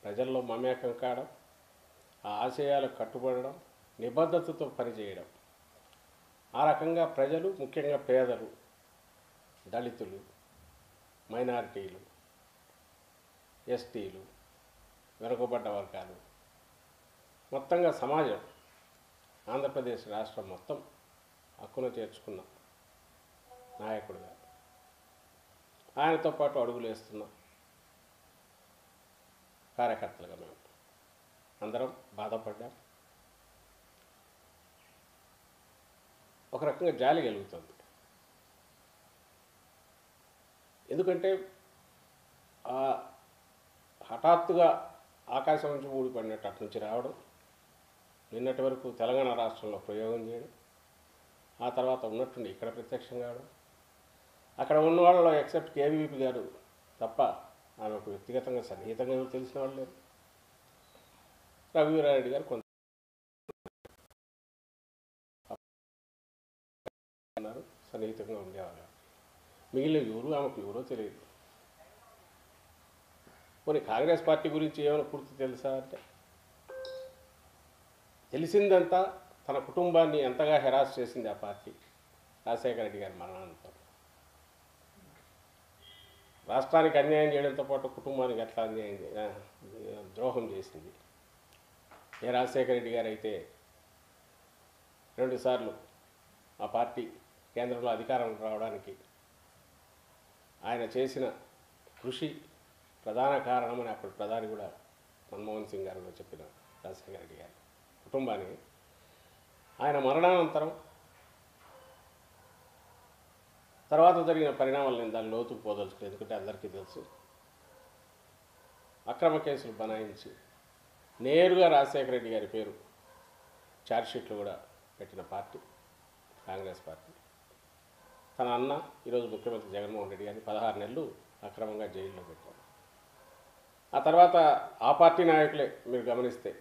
ప్రజల్లో మమేకం కావడం, ఆ ఆశయాలకు కట్టుబడడం, నిబద్ధతతో పనిచేయడం. ఆ రకంగా ప్రజలు, ముఖ్యంగా పేదలు, దళితులు, మైనారిటీలు, ఎస్టీలు, వెనుకబడ్డ వర్గాలు, మొత్తంగా సమాజం, ఆంధ్రప్రదేశ్ రాష్ట్రం మొత్తం హక్కున చేర్చుకున్న నాయకుడుగా, ఆయనతో పాటు అడుగులు వేస్తున్న కార్యకర్తలుగా మేము అందరం బాధపడ్డాం. ఒక రకంగా జాలి కలుగుతుంది. ఎందుకంటే హఠాత్తుగా ఆకాశం నుంచి ఊడిపడినట్టు అటు నుంచి రావడం, నిన్నటి వరకు తెలంగాణ రాష్ట్రంలో ప్రయోగం చేయడం, ఆ తర్వాత ఉన్నట్టుండి ఇక్కడ ప్రత్యక్షం కావడం, అక్కడ ఉన్న వాళ్ళలో ఎక్సెప్ట్ కేవీపీ గారు తప్ప ఆమెకు వ్యక్తిగతంగా సన్నిహితంగా తెలిసిన వాళ్ళు లేరు. రఘువీరారెడ్డి గారు కొంత ఉన్నారు, సన్నిహితంగా ఉండేవాళ్ళు. మిగిలిన ఎవరు ఆమెకు ఎవరో తెలియదు. కొన్ని కాంగ్రెస్ పార్టీ గురించి ఏమైనా పూర్తి తెలుసా అంటే, తెలిసిందంతా తన కుటుంబాన్ని ఎంతగా హెరాస్ చేసింది ఆ పార్టీ రాజశేఖర రెడ్డి గారి మరణానంతరం. రాష్ట్రానికి అన్యాయం చేయడంతో పాటు కుటుంబానికి ఎట్లా ద్రోహం చేసింది. ఏ రాజశేఖర రెడ్డి గారు అయితే 2 సార్లు ఆ పార్టీ కేంద్రంలో అధికారం రావడానికి ఆయన చేసిన కృషి ప్రధాన కారణమని అప్పుడు ప్రధాని కూడా మన్మోహన్ సింగ్ గారు కూడా చెప్పిన రాజశేఖర రెడ్డి గారి కుటుంబానికి ఆయన మరణానంతరం తర్వాత జరిగిన పరిణామాలు నేను దాని లోతుకు పోదలుచుకోలేదు. ఎందుకంటే అందరికీ తెలుసు, అక్రమ కేసులు బనాయించి నేరుగా రాజశేఖర రెడ్డి గారి పేరు ఛార్జ్షీట్లు కూడా పెట్టిన పార్టీ కాంగ్రెస్ పార్టీ. తన అన్న ఈరోజు ముఖ్యమంత్రి జగన్మోహన్ రెడ్డి గారిని 16 నెలలు అక్రమంగా జైల్లో పెట్టారు. ఆ తర్వాత ఆ పార్టీ నాయకులే మీరు గమనిస్తే,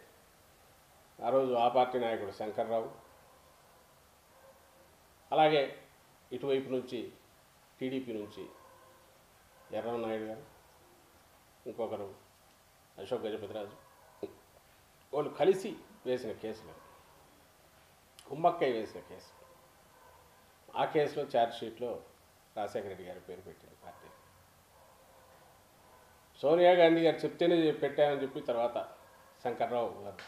ఆ రోజు ఆ పార్టీ నాయకుడు శంకర్రావు, అలాగే ఇటువైపు నుంచి టీడీపీ నుంచి ఎర్రనాయుడు గారు, ఇంకొకరు అశోక్ గజపతిరాజు, వాళ్ళు కలిసి వేసిన కేసులు, కుమ్మక్కై వేసిన కేసు. ఆ కేసులో ఛార్జ్షీట్లో రాజశేఖర రెడ్డి గారి పేరు పెట్టింది పార్టీ. సోనియా గాంధీ గారు చెప్తేనే పెట్టామని చెప్పి తర్వాత శంకర్రావు గారు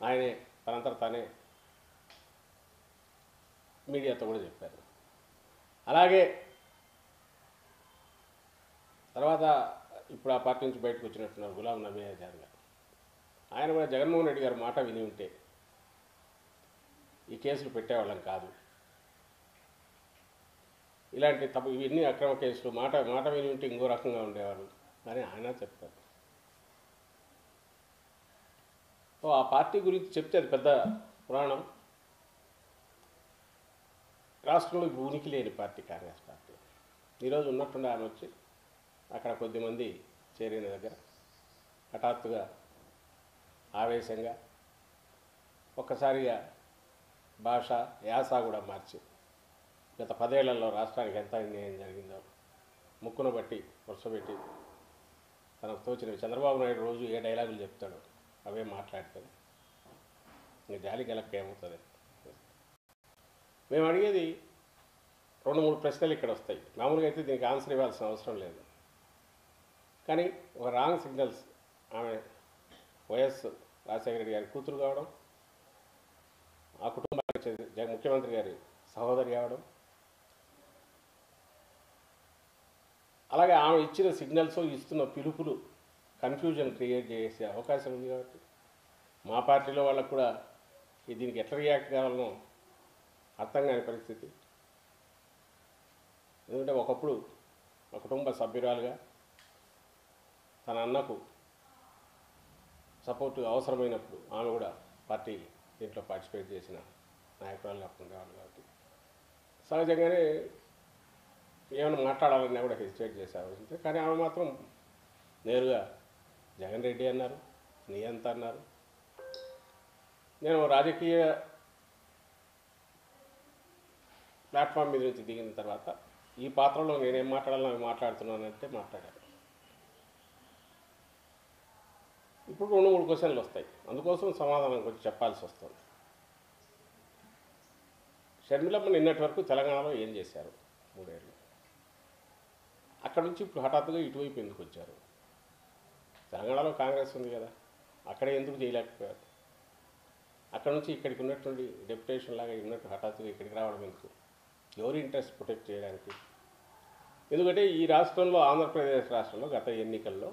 ఆయనే తనంతట తానే మీడియాతో కూడా చెప్పారు. అలాగే తర్వాత ఇప్పుడు ఆ పార్టీ నుంచి బయటకు వచ్చినట్టున్నారు గులాం నబీ ఆజాద్ గారు. ఆయన కూడా జగన్మోహన్ రెడ్డి గారు మాట విని ఉంటే ఈ కేసులు పెట్టేవాళ్ళం కాదు, ఇలాంటి ఇవన్నీ అక్రమ కేసులు, మాట విని ఉంటే ఇంకో రకంగా ఉండేవారు అని ఆయన చెప్పారు. ఆ పార్టీ గురించి చెప్తే అది పెద్ద పురాణం. రాష్ట్రంలో ఇప్పుడు ఉనికి లేని పార్టీ కాంగ్రెస్ పార్టీ. ఈరోజు ఉన్నట్టుండి ఆమె వచ్చి అక్కడ కొద్దిమంది చేరిన దగ్గర హఠాత్తుగా ఆవేశంగా ఒక్కసారిగా భాష యాస కూడా మార్చి గత 10 ఏళ్లలో రాష్ట్రానికి ఎంత అన్యాయం జరిగిందో ముక్కును బట్టి వరుసపెట్టి తనకు తోచినవి. చంద్రబాబు నాయుడు రోజు ఏ డైలాగులు చెప్తాడో అవే మాట్లాడుతుంది. ఇంక జాలి గెలక్క ఏమవుతుంది. మేము అడిగేది 2-3 ప్రశ్నలు ఇక్కడ వస్తాయి. మామూలుగా అయితే దీనికి ఆన్సర్ ఇవ్వాల్సిన అవసరం లేదు, కానీ ఒక రాంగ్ సిగ్నల్స్. ఆమె వైఎస్ రాజశేఖర రెడ్డి గారి కూతురు కావడం, ఆ కుటుంబానికి ముఖ్యమంత్రి గారి సహోదరి కావడం, అలాగే ఆమె ఇచ్చిన సిగ్నల్స్, ఇస్తున్న పిలుపులు కన్ఫ్యూజన్ క్రియేట్ చేసే అవకాశం ఉంది. కాబట్టి మా పార్టీలో వాళ్ళకు కూడా దీనికి ఎట్లా రియాక్ట్ కావాలనో అర్థం కాని పరిస్థితి. ఎందుకంటే ఒకప్పుడు ఒక కుటుంబ సభ్యురాలుగా తన అన్నకు సపోర్ట్ అవసరమైనప్పుడు ఆమె కూడా పార్టీ దీంట్లో పార్టిసిపేట్ చేసిన నాయకురాలుగా ఉండేవాళ్ళు. కాబట్టి సహజంగానే ఏమైనా మాట్లాడాలన్నా కూడా హెసిటేట్ చేసేవాళ్ళు. కానీ ఆమె మాత్రం నేరుగా జగన్ రెడ్డి అన్నారు, నీ ఎంత అన్నారు. నేను రాజకీయ ప్లాట్ఫామ్ మీద నుంచి దిగిన తర్వాత ఈ పాత్రలో నేనేం మాట్లాడాలని అవి మాట్లాడుతున్నానంటే మాట్లాడాను. ఇప్పుడు 2-3 క్వశ్చన్లు వస్తాయి. అందుకోసం సమాధానం కొంచెం చెప్పాల్సి వస్తుంది. షర్మిలమ్మ నిన్నటి వరకు తెలంగాణలో ఏం చేశారు 3 ఏళ్ళు? అక్కడ నుంచి ఇప్పుడు హఠాత్తుగా ఇటువైపు ఎందుకు వచ్చారు? తెలంగాణలో కాంగ్రెస్ ఉంది కదా, అక్కడే ఎందుకు చేయలేకపోయారు? అక్కడ నుంచి ఇక్కడికి ఉన్నటువంటి డెప్యుటేషన్ లాగా ఉన్నట్టు హఠాత్తుగా ఇక్కడికి రావడం ఎందుకు? ఎవరి ఇంట్రెస్ట్ ప్రొటెక్ట్ చేయడానికి? ఎందుకంటే ఈ రాష్ట్రంలో, ఆంధ్రప్రదేశ్ రాష్ట్రంలో గత ఎన్నికల్లో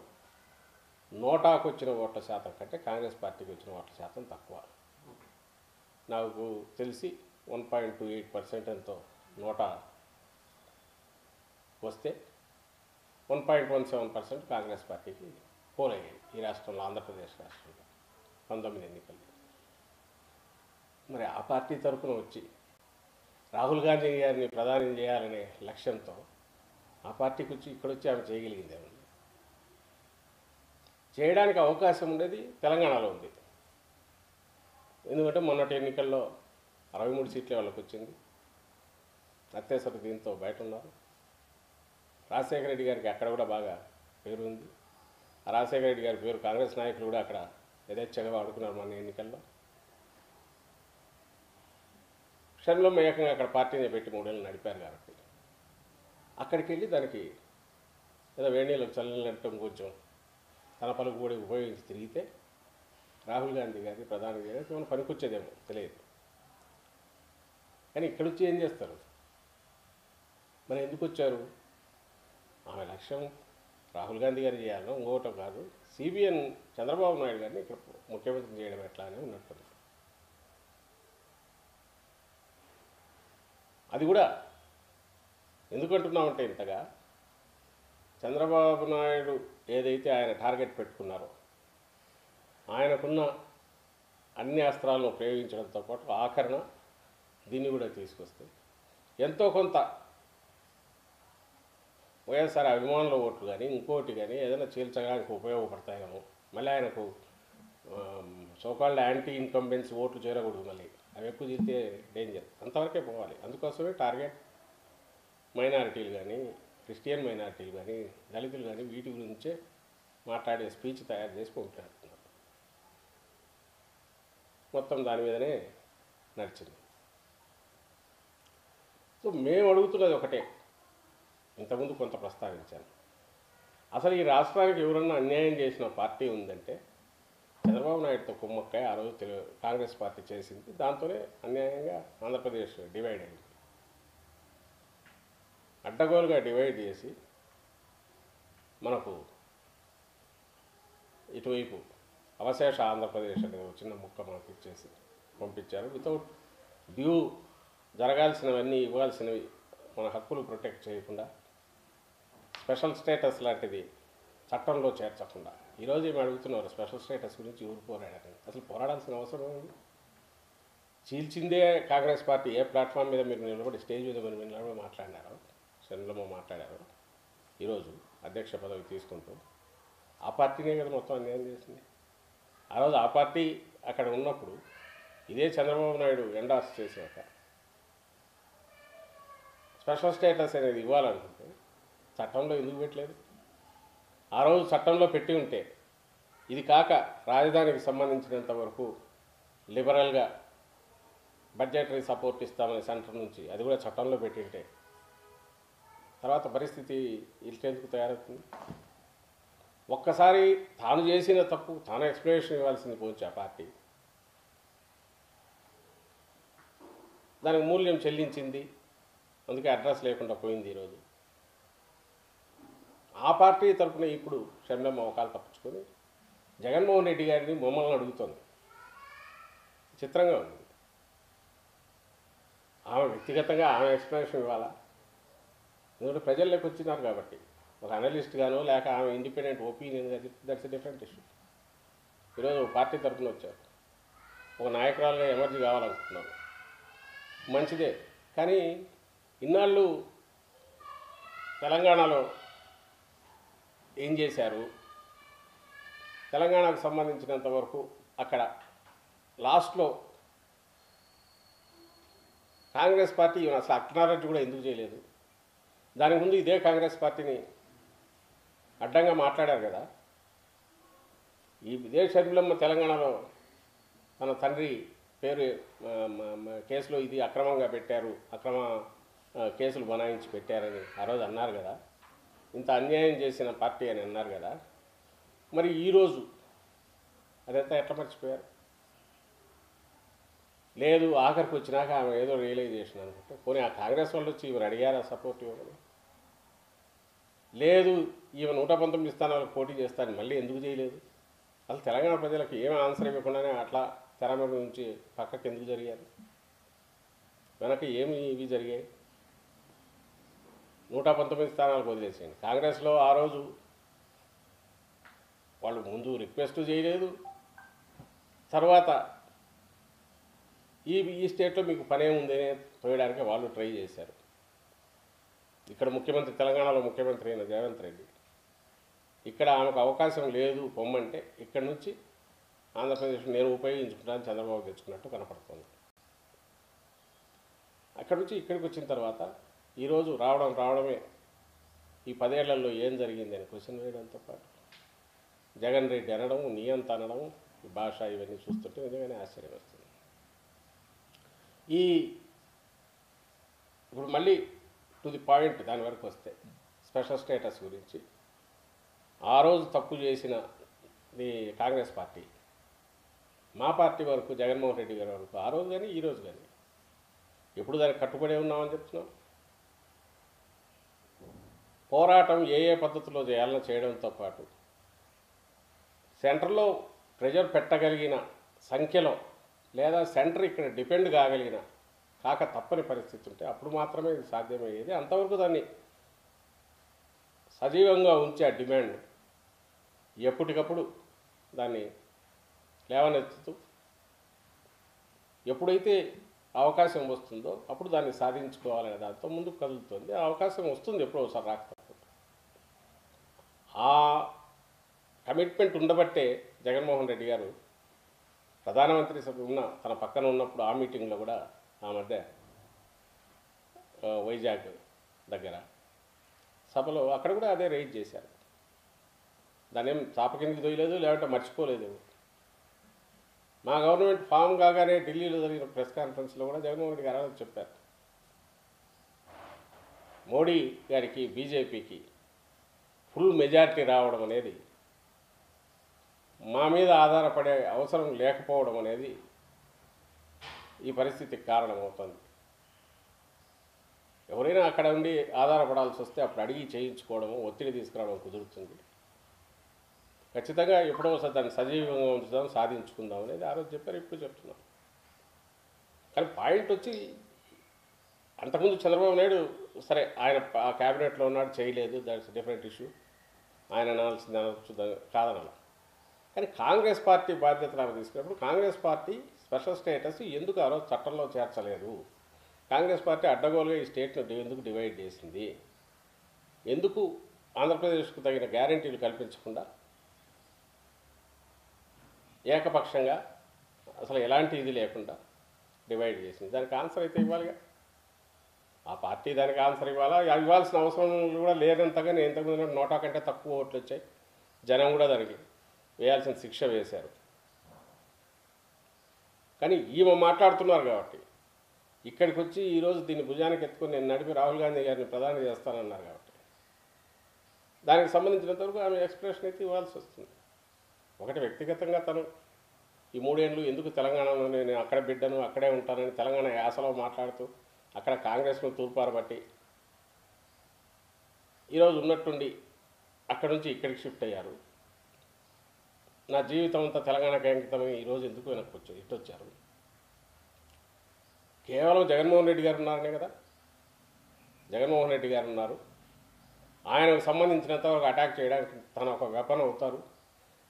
నోటాకు వచ్చిన ఓట్ల శాతం కంటే కాంగ్రెస్ పార్టీకి వచ్చిన ఓట్ల శాతం తక్కువ. నాకు తెలిసి 1.28% ఎంతో నోటా వస్తే 1.17% కాంగ్రెస్ పార్టీకి పోలయ్యాయి ఈ రాష్ట్రంలో, ఆంధ్రప్రదేశ్ రాష్ట్రంలో 19 ఎన్నికల్లో. మరి ఆ పార్టీ తరఫున వచ్చి రాహుల్ గాంధీ గారిని ప్రధాని చేయాలనే లక్ష్యంతో ఆ పార్టీకి వచ్చి ఇక్కడొచ్చి ఆమె చేయగలిగింది ఏమన్నా? చేయడానికి అవకాశం ఉండేది తెలంగాణలో ఉంది. ఎందుకంటే మొన్నటి ఎన్నికల్లో 63 సీట్లే వాళ్ళకి వచ్చింది. అత్యవసర దీంతో బయట ఉన్నారు. రాజశేఖర రెడ్డి గారికి అక్కడ కూడా బాగా పేరు ఉంది. ఆ రాజశేఖర రెడ్డి గారి పేరు కాంగ్రెస్ నాయకులు కూడా అక్కడ యథేచ్ఛగా వాడుకున్నారు మొన్న ఎన్నికల్లో. షర్మిలమ్మ ఏకంగా అక్కడ పార్టీని పెట్టి 3 ఏళ్ళు నడిపారు కాబట్టి అక్కడికి వెళ్ళి దానికి ఏదో వేణీలకు చల్లనట్టం కొంచెం తన పలుకు కూడా ఉపయోగించి తిరిగితే రాహుల్ గాంధీ గారిని ప్రధాని చేయడానికి ఏమైనా పనికొచ్చేదేమో తెలియదు. కానీ ఇక్కడ వచ్చి ఏం చేస్తారు? మరి ఎందుకు వచ్చారు? ఆమె లక్ష్యం రాహుల్ గాంధీ గారు చేయాలనో ఇంకోటం కాదు, సిబిఎన్ చంద్రబాబు నాయుడు గారిని ఇక్కడ ముఖ్యమంత్రి చేయడం ఎట్లా అని ఉన్నట్టుంది. అది కూడా ఎందుకంటున్నామంటే ఇంతగా చంద్రబాబు నాయుడు ఏదైతే ఆయన టార్గెట్ పెట్టుకున్నారో ఆయనకున్న అన్ని అస్త్రాలను ప్రయోగించడంతో పాటు ఆఖరణ దీన్ని కూడా తీసుకొస్తే ఎంతో కొంత వైఎస్ఆర్ అభిమానుల ఓట్లు కానీ ఇంకోటి కానీ ఏదైనా చీల్చడానికి ఉపయోగపడతాయేమో. మళ్ళీ ఆయనకు సోకాల్డ్ యాంటీ ఇన్కంబెన్స్ ఓట్లు చేరకూడదు, మళ్ళీ అవి ఎక్కువ చీల్తే డేంజర్, అంతవరకే పోవాలి. అందుకోసమే టార్గెట్ మైనారిటీలు కానీ, క్రిస్టియన్ మైనారిటీలు కానీ, దళితులు కానీ వీటి గురించే మాట్లాడే స్పీచ్ తయారు చేసి పంపిస్తున్నారు. మొత్తం దాని మీదనే నడిచింది. సో మేము అడుగుతున్నది ఒకటే, ఇంతకుముందు కొంత ప్రస్తావించాను. అసలు ఈ రాష్ట్రానికి ఎవరన్నా అన్యాయం చేసిన పార్టీ ఉందంటే చంద్రబాబు నాయుడుతో కుమ్మక్కాయ ఆ రోజు కాంగ్రెస్ పార్టీ చేసింది. దాంతోనే అన్యాయంగా ఆంధ్రప్రదేశ్ డివైడ్ అయింది. అడ్డగోలుగా డివైడ్ చేసి మనకు ఇటువైపు అవశేష ఆంధ్రప్రదేశ్ అనే చిన్న ముక్క మనకు ఇచ్చేసి పంపించారు. వితౌట్ డ్యూ జరగాల్సినవన్నీ ఇవ్వాల్సినవి మన హక్కులు ప్రొటెక్ట్ చేయకుండా, స్పెషల్ స్టేటస్ లాంటిది చట్టంలో చేర్చకుండా. ఈరోజు ఏమి అడుగుతున్నారు? స్పెషల్ స్టేటస్ గురించి ఎవరు పోరాడారు? అసలు పోరాడాల్సిన అవసరం ఉంది? చీల్చిందే కాంగ్రెస్ పార్టీ. ఏ ప్లాట్ఫామ్ మీద మీరు నిలబడి స్టేజ్ మీద మీరు నిలబడి మాట్లాడినారో, షర్మిలమ్మ మాట్లాడారు ఈరోజు అధ్యక్ష పదవి తీసుకుంటూ, ఆ పార్టీనే కదా మొత్తం అన్యాయం చేసింది. ఆ రోజు ఆ పార్టీ అక్కడ ఉన్నప్పుడు ఇదే చంద్రబాబు నాయుడు ఎండార్స్ చేశాక స్పెషల్ స్టేటస్ అనేది ఇవ్వాలనుకుంటే చట్టంలో ఎందుకు పెట్టలేదు? ఆ రోజు చట్టంలో పెట్టి ఉంటే ఇది కాక రాజధానికి సంబంధించినంత వరకు లిబరల్గా బడ్జెటరీ సపోర్ట్ ఇస్తామని సెంటర్ నుంచి అది కూడా చట్టంలో పెట్టింటే తర్వాత పరిస్థితి ఇల్టెందుకు తయారవుతుంది? ఒక్కసారి తాను చేసిన తప్పు తాను ఎక్స్ప్లెనేషన్ ఇవ్వాల్సింది పోవచ్చు ఆ పార్టీ. దానికి మూల్యం చెల్లించింది, అందుకే అడ్రస్ లేకుండా పోయింది. ఈరోజు ఆ పార్టీ తరఫున ఇప్పుడు షర్మిలమ్మ అవకాలు తప్పించుకొని జగన్మోహన్ రెడ్డి గారిని మమ్మల్ని అడుగుతోంది. చిత్రంగా ఉంది. ఆమె వ్యక్తిగతంగా ఆమె ఎక్స్ప్లెనేషన్ ఇవ్వాలా? ఎందుకంటే ప్రజల్లోకి వచ్చినారు కాబట్టి, ఒక అనలిస్ట్ గానో లేక ఆమె ఇండిపెండెంట్ ఒపీనియన్ కానీ, దట్స్ ఎ డిఫరెంట్ ఇష్యూ. ఈరోజు పార్టీ తరఫున వచ్చారు, ఒక నాయకురాలుగా ఎమర్జీ కావాలనుకుంటున్నారు, మంచిదే. కానీ ఇన్నాళ్ళు తెలంగాణలో ఏం చేశారు? తెలంగాణకు సంబంధించినంత వరకు అక్కడ లాస్ట్లో కాంగ్రెస్ పార్టీ అసలు అక్నాలెడ్జ్ కూడా ఎందుకు చేయలేదు? దాని ముందు ఇదే కాంగ్రెస్ పార్టీని అడ్డంగా మాట్లాడారు కదా. ఈ ఇదే షర్మిలమ్మ తెలంగాణలో తన తండ్రి పేరు కేసులో ఇది అక్రమంగా పెట్టారు, కేసులు బనాయించి పెట్టారని ఆ రోజు అన్నారు కదా, ఇంత అన్యాయం చేసిన పార్టీ అని అన్నారు కదా. మరి ఈరోజు అదంతా ఎట్లా మర్చిపోయారు? లేదు ఆఖరికి వచ్చినాక ఆమె ఏదో రియలైజేషన్ అనుకుంటే, పోనీ ఆ కాంగ్రెస్ వాళ్ళు వచ్చి ఈమెను అడిగారా సపోర్ట్ ఇవ్వమని? లేదు ఈమె 119 స్థానాలకు పోటీ చేస్తారని మళ్ళీ ఎందుకు చేయలేదు? అసలు తెలంగాణ ప్రజలకు ఏమి ఆన్సర్ ఇవ్వకుండానే అట్లా తెర మీద నుంచి పక్కకి ఎందుకు జరిగారు? వెనక ఏమి ఇవి జరిగాయి? 119 స్థానాలకు వదిలేసేయండి. కాంగ్రెస్లో ఆ రోజు వాళ్ళు ముందు రిక్వెస్ట్ చేయలేదు, తర్వాత ఈ స్టేట్లో మీకు పనేముందనే తోయడానికి వాళ్ళు ట్రై చేశారు. ఇక్కడ ముఖ్యమంత్రి, తెలంగాణలో ముఖ్యమంత్రి అయిన రేవంత్ రెడ్డి ఇక్కడ ఆమెకు అవకాశం లేదు పొమ్మంటే ఇక్కడ నుంచి ఆంధ్రప్రదేశ్ నేను ఉపయోగించుకుంటాను చంద్రబాబు తెచ్చుకున్నట్టు కనపడుతుంది. అక్కడి నుంచి ఇక్కడికి వచ్చిన తర్వాత ఈరోజు రావడమే ఈ 10 ఏళ్లలో ఏం జరిగింది అని క్వశ్చన్ వేయడంతో పాటు జగన్ రెడ్డి అనడం, నియంత అనడం, ఈ భాష ఇవన్నీ చూస్తుంటే నిజంగానే ఆశ్చర్యం వస్తుంది. ఇప్పుడు మళ్ళీ టు ది పాయింట్ దాని వరకు వస్తే స్పెషల్ స్టేటస్ గురించి ఆ రోజు తప్పు చేసిన కాంగ్రెస్ పార్టీ, మా పార్టీ వరకు, జగన్మోహన్ రెడ్డి గారి వరకు, ఆ రోజు కానీ ఈ రోజు కానీ ఎప్పుడు దానికి కట్టుబడి ఉన్నామని చెప్తున్నాం. పోరాటం ఏ పద్ధతిలో చేయాలని చేయడంతో పాటు సెంటర్లో ప్రెజర్ పెట్టగలిగిన సంఖ్యలో లేదా సెంటర్ ఇక్కడ డిపెండ్ కాక తప్పని పరిస్థితి ఉంటే అప్పుడు మాత్రమే ఇది సాధ్యమయ్యేది. అంతవరకు దాన్ని సజీవంగా ఉంచే ఆ డిమాండ్ ఎప్పటికప్పుడు దాన్ని లేవనెత్తుతూ ఎప్పుడైతే అవకాశం వస్తుందో అప్పుడు దాన్ని సాధించుకోవాలనే దాంతో ముందుకు కదులుతుంది. ఆ అవకాశం వస్తుంది ఎప్పుడో ఒకసారి రాకపోతే. ఆ కమిట్మెంట్ ఉండబట్టే జగన్మోహన్ రెడ్డి గారు ప్రధానమంత్రి తన పక్కన ఉన్నప్పుడు ఆ మీటింగ్లో కూడా ఆ మధ్య వైజాగ్ దగ్గర సభలో అక్కడ కూడా అదే రైజ్ చేశారు. దాన్ని ఏం చాప కిందకి తోయలేదు, లేదంటే మర్చిపోలేదు. మా గవర్నమెంట్ ఫామ్ కాగానే ఢిల్లీలో జరిగిన ప్రెస్ కాన్ఫరెన్స్లో కూడా జగన్మోహన్ రెడ్డి గారు చెప్పారు, మోడీ గారికి బీజేపీకి ఫుల్ మెజారిటీ రావడం అనేది మా మీద ఆధారపడే అవసరం లేకపోవడం అనేది ఈ పరిస్థితికి కారణమవుతుంది. ఎవరైనా అక్కడ ఉండి ఆధారపడాల్సి వస్తే అప్పుడు అడిగి చేయించుకోవడము, ఒత్తిడి తీసుకురావడం కుదురుతుంది. ఖచ్చితంగా ఎప్పుడో ఒకసారి దాన్ని సజీవంగా ఉంచుదాం, సాధించుకుందాం అనేది ఆ రోజు చెప్పారు, ఇప్పుడు చెప్తున్నాం. కానీ పాయింట్ వచ్చి అంతకుముందు చంద్రబాబు నాయుడు సరే ఆయన ఆ క్యాబినెట్లో ఉన్నాడు, చేయలేదు, దాట్స్ డిఫరెంట్ ఇష్యూ, ఆయన అనాల్సింది అనొచ్చు, కాదనాలి. కానీ కాంగ్రెస్ పార్టీ బాధ్యతలు ఆమె తీసుకున్నప్పుడు కాంగ్రెస్ పార్టీ స్పెషల్ స్టేటస్ ఎందుకు ఆ రోజు చట్టంలో చేర్చలేదు? కాంగ్రెస్ పార్టీ అడ్డగోలుగా ఈ స్టేట్ను ఎందుకు డివైడ్ చేసింది? ఎందుకు ఆంధ్రప్రదేశ్కు తగిన గ్యారంటీలు కల్పించకుండా ఏకపక్షంగా అసలు ఎలాంటి ఇది లేకుండా డివైడ్ చేసింది? దానికి ఆన్సర్ అయితే ఇవ్వాలిగా. ఆ పార్టీ దానికి ఆన్సర్ ఇవ్వాల్సిన అవసరం కూడా లేనంతగా నేను ఇంతకుముందు 100 కంటే తక్కువ ఓట్లు వచ్చాయి. జనం కూడా దానికి వేయాల్సిన శిక్ష వేశారు. కానీ ఈమె మాట్లాడుతున్నారు కాబట్టి ఇక్కడికి వచ్చి ఈరోజు దీన్ని భుజానికి ఎత్తుకొని నేను నడిపి రాహుల్ గాంధీ గారిని ప్రధాని చేస్తానన్నారు కాబట్టి దానికి సంబంధించినంతవరకు ఆమె ఎక్స్ప్రెషన్ అయితే ఇవ్వాల్సి వస్తుంది. ఒకటి వ్యక్తిగతంగా తను ఈ 3 ఏళ్ళు ఎందుకు తెలంగాణలో నేను అక్కడ బిడ్డను అక్కడే ఉంటానని తెలంగాణ యాసలో మాట్లాడుతూ అక్కడ కాంగ్రెస్ను తూర్పారబట్టి ఈరోజు ఉన్నట్టుండి అక్కడి నుంచి ఇక్కడికి షిఫ్ట్ అయ్యారు. నా జీవితం అంతా తెలంగాణకి అంకితమై ఈరోజు ఎందుకు వెనక్కి ఇటు వచ్చారు? కేవలం జగన్మోహన్ రెడ్డి గారు ఉన్నారనే కదా. జగన్మోహన్ రెడ్డి గారు ఉన్నారు, ఆయనకు సంబంధించినంతవరకు అటాక్ చేయడానికి తను ఒక వెపన్ అవుతారు.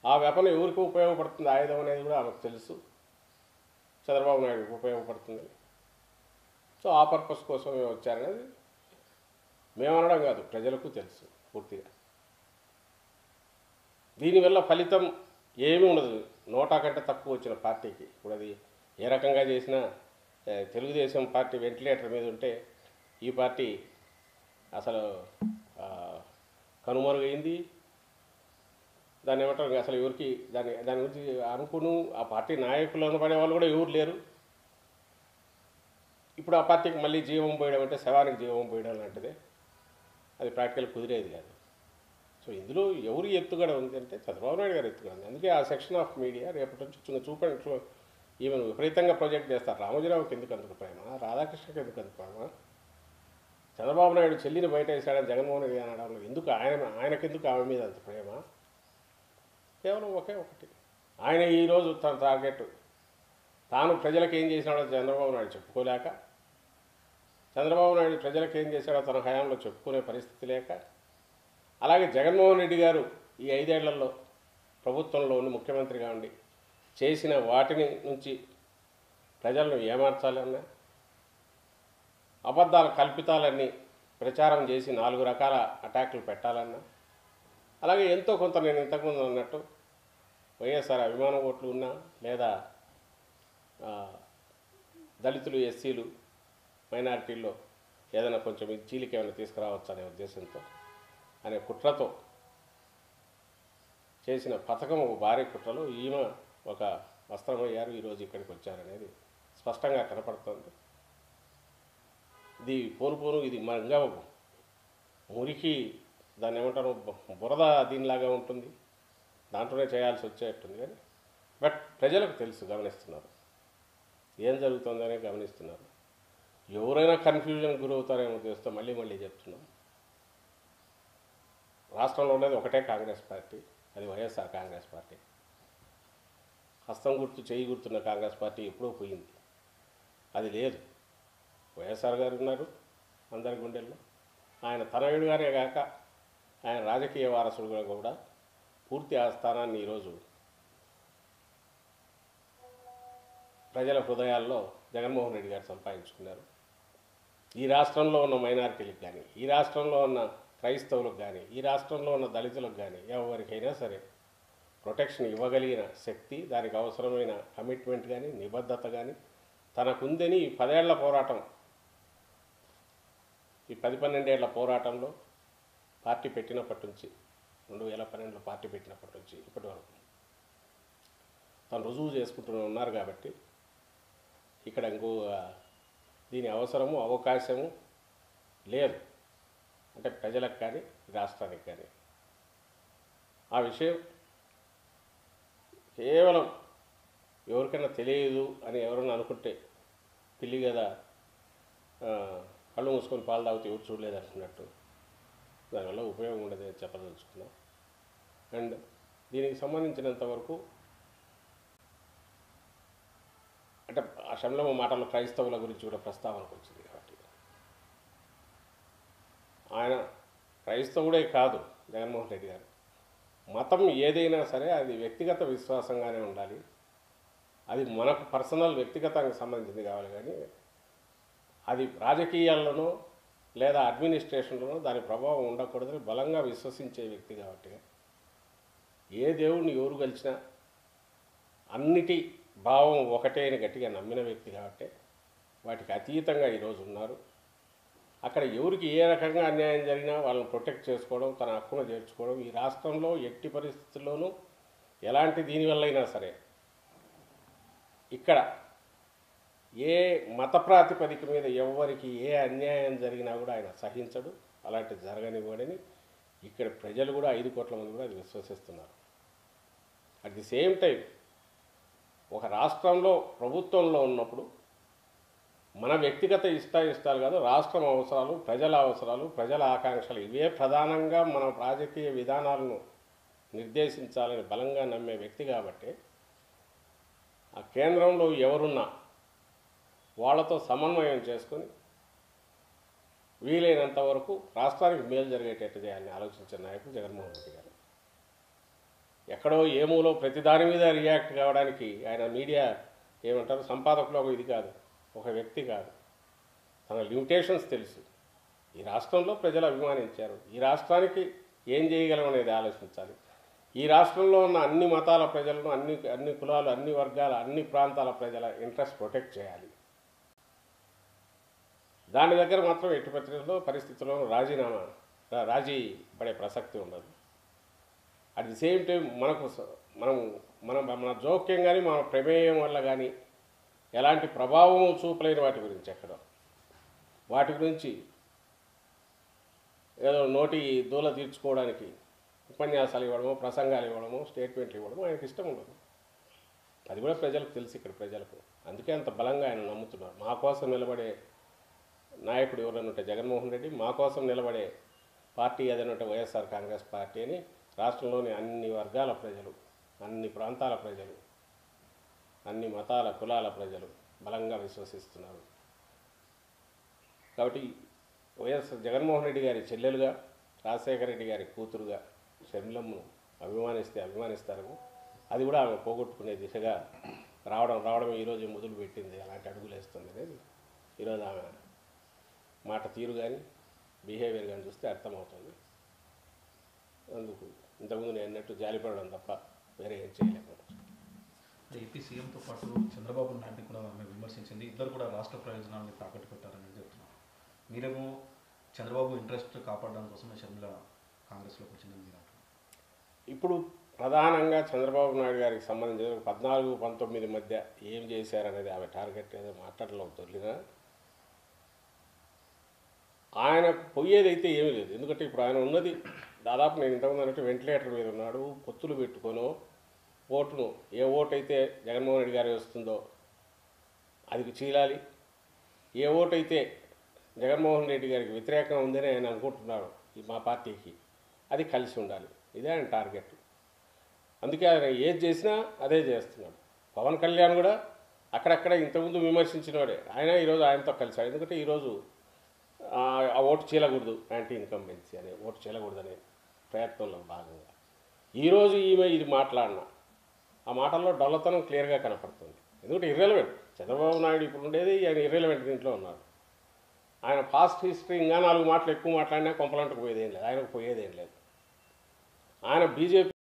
ఆ వెపన్ ఎవరికి ఉపయోగపడుతుంది ఆయుధం అనేది కూడా ఆమెకు తెలుసు, చంద్రబాబు నాయుడుకి ఉపయోగపడుతుంది. సో ఆ పర్పస్ కోసమే వచ్చారనేది మేమనడం కాదు, ప్రజలకు తెలుసు పూర్తిగా. దీనివల్ల ఫలితం ఏమీ ఉండదు. 100 కంటే తక్కువ వచ్చిన పార్టీకి ఇప్పుడు అది ఏ రకంగా చేసినా తెలుగుదేశం పార్టీ వెంటిలేటర్ మీద ఉంటే ఈ పార్టీ అసలు కనుమరుగైంది. దాన్ని ఏమంటారు అసలు ఎవరికి దాని గురించి అనుకును ఆ పార్టీ నాయకులు అనబడే వాళ్ళు కూడా ఎవరు లేరు. ఇప్పుడు ఆ పార్టీకి మళ్ళీ జీవం పోయడం అంటే శవానికి జీవం పోయడం లాంటిదే, అది ప్రాక్టికల్ కుదిరేది కాదు. సో ఇందులో ఎవరు ఎత్తుగడ ఉంది అంటే చంద్రబాబు నాయుడు గారు ఎత్తుగడ ఉంది. అందుకే ఆ సెక్షన్ ఆఫ్ మీడియా రేపటి నుంచి ఈవెన్ విపరీతంగా ప్రొజెక్ట్ చేస్తారు. రామోజీరావుకి ఎందుకు అందుకు ప్రేమ, రాధాకృష్ణకి ఎందుకు అందుకు ప్రేమ, చంద్రబాబు నాయుడు చెల్లిని బయట వేసాడని జగన్మోహన్ రెడ్డి అనడంలో ఎందుకు ఆయనకెందుకు ఆమె మీద అంత ప్రేమ, కేవలం ఒకే ఒకటి, ఆయన ఈరోజు తన టార్గెట్ తాను ప్రజలకు ఏం చేసినాడో చంద్రబాబు నాయుడు చెప్పుకోలేక, చంద్రబాబు నాయుడు ప్రజలకు ఏం చేశాడో తన హయాంలో చెప్పుకునే పరిస్థితి లేక, అలాగే జగన్మోహన్ రెడ్డి గారు ఈ 5 ఏళ్లలో ప్రభుత్వంలో ఉండి ముఖ్యమంత్రిగా ఉండి చేసిన వాటిని నుంచి ప్రజలను ఏమార్చాలన్నా, అబద్ధాల కల్పితాలన్నీ ప్రచారం చేసి 4 రకాల అటాకులు పెట్టాలన్నా, అలాగే ఎంతో కొంత నేను ఇంతకుముందు అన్నట్టు వైఎస్ఆర్ అభిమాన ఓట్లు ఉన్నా లేదా దళితులు, ఎస్సీలు, మైనారిటీల్లో ఏదైనా కొంచెం చీలిక ఏమైనా తీసుకురావచ్చు అనే ఉద్దేశంతో అనే కుట్రతో చేసిన పథకం ఒక భారీ కుట్రలో ఈమె ఒక వస్త్రమయ్యారు, ఈరోజు ఇక్కడికి వచ్చారనేది స్పష్టంగా కనపడుతుంది. ఇది పోను ఇది ఇంకా మురికి, దాన్ని ఏమంటారు బురద దీనిలాగా ఉంటుంది, దాంట్లోనే చేయాల్సి వచ్చేట్టుంది. కానీ బట్ ప్రజలకు తెలుసు, గమనిస్తున్నారు ఏం జరుగుతుందనే గమనిస్తున్నారు. ఎవరైనా కన్ఫ్యూజన్ గురవుతారేమో చేస్తూ మళ్ళీ చెప్తున్నాం, రాష్ట్రంలో ఉన్నది ఒకటే కాంగ్రెస్ పార్టీ, అది వైఎస్ఆర్ కాంగ్రెస్ పార్టీ. హస్తం గుర్తు చేయి గుర్తున్న కాంగ్రెస్ పార్టీ ఎప్పుడో పోయింది, అది లేదు. వైఎస్ఆర్ గారు ఉన్నారు అందరి గుండెల్లో, ఆయన తనయుడుగానే కాక ఆయన రాజకీయ వారసుడుగా కూడా పూర్తి ఆ స్థానాన్ని ఈరోజు ప్రజల హృదయాల్లో జగన్మోహన్ రెడ్డి గారు సంపాదించుకున్నారు. ఈ రాష్ట్రంలో ఉన్న మైనారిటీలకు కానీ, ఈ రాష్ట్రంలో ఉన్న క్రైస్తవులకు కానీ, ఈ రాష్ట్రంలో ఉన్న దళితులకు కానీ ఎవరికైనా సరే ప్రొటెక్షన్ ఇవ్వగలిగిన శక్తి, దానికి అవసరమైన కమిట్మెంట్ కానీ నిబద్ధత కానీ తనకుందని ఈ 10 ఏళ్ల పోరాటం, ఈ 10-12 ఏళ్ల పోరాటంలో పార్టీ పెట్టినప్పటి నుంచి 2012లో పార్టీ పెట్టినప్పటి నుంచి ఇప్పటి వరకు తను రుజువు చేసుకుంటూ ఉన్నారు. కాబట్టి ఇక్కడ ఇంకో దీని అవసరము అవకాశము లేదు అంటే ప్రజలకు కానీ రాష్ట్రానికి కానీ. ఆ విషయం కేవలం ఎవరికైనా తెలియదు అని ఎవరన్నా అనుకుంటే పిల్లి కదా కళ్ళు మూసుకొని పాలు తాగితే ఎవరు చూడలేదు అనుకున్నట్టు, దానివల్ల ఉపయోగం ఉండదు అని చెప్పదలుచుకున్నాం. అండ్ దీనికి సంబంధించినంత వరకు అంటే ఆ శంలో మాటల్లో క్రైస్తవుల గురించి కూడా ప్రస్తావనకు వచ్చింది. కాబట్టి ఆయన క్రైస్తవుడే కాదు జగన్మోహన్ రెడ్డి గారు, మతం ఏదైనా సరే అది వ్యక్తిగత విశ్వాసంగానే ఉండాలి, అది మనకు పర్సనల్ వ్యక్తిగతంగా సంబంధించింది కావాలి. కానీ అది రాజకీయాల్లోనో లేదా అడ్మినిస్ట్రేషన్లోనో దాని ప్రభావం ఉండకూడదని బలంగా విశ్వసించే వ్యక్తి. కాబట్టి ఏ దేవుడిని ఎవరు గెలిచినా అన్నిటి భావం ఒకటే అని గట్టిగా నమ్మిన వ్యక్తి. కాబట్టి వాటికి అతీతంగా ఈరోజు ఉన్నారు. అక్కడ ఎవరికి ఏ రకంగా అన్యాయం జరిగినా వాళ్ళని ప్రొటెక్ట్ చేసుకోవడం, తన హక్కును చేర్చుకోవడం, ఈ రాష్ట్రంలో ఎట్టి పరిస్థితుల్లోనూ ఎలాంటి దీనివల్లైనా సరే ఇక్కడ ఏ మత ప్రాతిపదిక మీద ఎవరికి ఏ అన్యాయం జరిగినా కూడా ఆయన సహించడు, అలాంటిది జరగనివ్వడని ఇక్కడ ప్రజలు కూడా 5 కోట్ల మంది కూడా అది విశ్వసిస్తున్నారు. అట్ ది సేమ్ టైం ఒక రాష్ట్రంలో ప్రభుత్వంలో ఉన్నప్పుడు మన వ్యక్తిగత ఇష్టాలు కాదు, రాష్ట్రం అవసరాలు, ప్రజల ఆకాంక్షలు ఇవే ప్రధానంగా మన రాజకీయ విధానాలను నిర్దేశించాలని బలంగా నమ్మే వ్యక్తి. కాబట్టి ఆ కేంద్రంలో ఎవరున్నా వాళ్ళతో సమన్వయం చేసుకొని వీలైనంత వరకు రాష్ట్రానికి మేలు జరిగేటట్టు చేయాలని ఆలోచించిన నాయకుడు జగన్మోహన్ రెడ్డి గారు. ఎక్కడో ఏమూలో ప్రతి దాని మీద రియాక్ట్ కావడానికి ఆయన మీడియా ఏమంటారు సంపాదకులు ఇది కాదు, ఒక వ్యక్తి కాదు, తన లిమిటేషన్స్ తెలుసు. ఈ రాష్ట్రంలో ప్రజలు అభిమానించారు, ఈ రాష్ట్రానికి ఏం చేయగలం అనేది ఆలోచించాలి. ఈ రాష్ట్రంలో ఉన్న అన్ని మతాల ప్రజలను, అన్ని కులాలు, అన్ని వర్గాల, అన్ని ప్రాంతాల ప్రజల ఇంట్రెస్ట్ ప్రొటెక్ట్ చేయాలి. దాని దగ్గర మాత్రం ఎట్టి పరిస్థితుల్లో రాజీ పడే ప్రసక్తి ఉండదు. అట్ ది సేమ్ టైం మనం మన జోక్యం కానీ మన ప్రమేయం వల్ల కానీ ఎలాంటి ప్రభావం చూపలేని వాటి గురించి ఎక్కడో వాటి గురించి ఏదో నోటి దూల తీర్చుకోవడానికి ఉపన్యాసాలు ఇవ్వడమో ప్రసంగాలు ఇవ్వడమో స్టేట్మెంట్లు ఇవ్వడమో ఆయనకి ఇష్టం ఉండదు. అది కూడా ప్రజలకు తెలుసు, ఇక్కడ ప్రజలకు. అందుకే అంత బలంగా ఆయన నమ్ముతున్నారు. మా కోసం నిలబడే నాయకుడు ఎవరైనా ఉంటే జగన్మోహన్ రెడ్డి, మా కోసం నిలబడే పార్టీ ఏదైనా ఉంటే వైఎస్ఆర్ కాంగ్రెస్ పార్టీ అని రాష్ట్రంలోని అన్ని వర్గాల ప్రజలు, అన్ని ప్రాంతాల ప్రజలు, అన్ని మతాల కులాల ప్రజలు బలంగా విశ్వసిస్తున్నారు. కాబట్టి వైఎస్ జగన్మోహన్ రెడ్డి గారి చెల్లెలుగా, రాజశేఖర రెడ్డి గారి కూతురుగా షర్మిలమ్మను అభిమానిస్తారు. అది కూడా ఆమె పోగొట్టుకునే దిశగా రావడం ఈరోజు మొదలు పెట్టింది, అలాంటి అడుగులు వేస్తుంది అనేది ఈరోజు ఆమె మాట తీరు కానీ బిహేవియర్ కానీ చూస్తే అర్థమవుతుంది. అందుకు ఇంతకుముందు నేను అన్నట్టు జాలిపడడం తప్ప వేరే ఏం చేయలేకపోవచ్చు. ఏపీ సీఎంతో పాటు చంద్రబాబు నాయుడిని కూడా ఆమె విమర్శించింది. ఇద్దరు కూడా రాష్ట్ర ప్రయోజనాలను తాకట్టు పెట్టారని చెప్తున్నారు. మీరేమో చంద్రబాబు ఇంట్రెస్ట్ కాపాడడం కోసమే షర్మిల కాంగ్రెస్లోకి వచ్చిందని మీరు అంటున్నారు. ఇప్పుడు ప్రధానంగా చంద్రబాబు నాయుడు గారికి సంబంధించిన 14-19 మధ్య ఏం చేశారనేది ఆమె టార్గెట్ ఏదో మాట్లాడలో తొలినా ఆయన పోయేదైతే ఏమీ లేదు. ఎందుకంటే ఇప్పుడు ఆయన ఉన్నది దాదాపు నేను ఇంతకుముందు అన్నట్టు వెంటిలేటర్ మీద ఉన్నాడు. పొత్తులు పెట్టుకొనో ఓటును ఏ ఓటు అయితే జగన్మోహన్ రెడ్డి గారి వస్తుందో అది చీలాలి, ఏ ఓటు అయితే జగన్మోహన్ రెడ్డి గారికి వ్యతిరేకంగా ఉందని ఆయన అనుకుంటున్నాడు ఈ మా పార్టీకి, అది కలిసి ఉండాలి. ఇదే ఆయన టార్గెట్. అందుకే ఆయన ఏది చేసినా అదే చేస్తున్నాడు. పవన్ కళ్యాణ్ కూడా అక్కడక్కడ ఇంతకుముందు విమర్శించినవాడే, ఆయన ఈరోజు ఆయనతో కలిసాడు. ఎందుకంటే ఈరోజు ఆ ఓటు చీలకూడదు, యాంటీ ఇన్కంబెన్సీ అనే ఓటు చీలకూడదనే ప్రయత్నంలో భాగంగా ఈరోజు ఈమె ఇది మాట్లాడిన ఆ మాటల్లో డొల్లతనం క్లియర్గా కనపడుతుంది. ఎందుకంటే ఇర్రెలవెంట్ చంద్రబాబు నాయుడు ఇప్పుడు ఉండేది ఆయన ఇర్రెలవెంట్ దీంట్లో ఉన్నారు. ఆయన పాస్ట్ హిస్టరీ ఇంకా 4 మాటలు ఎక్కువ మాట్లాడినా కొంపలంటకు పోయేదేం లేదు, ఆయనకు పోయేదేం లేదు. ఆయన బీజేపీ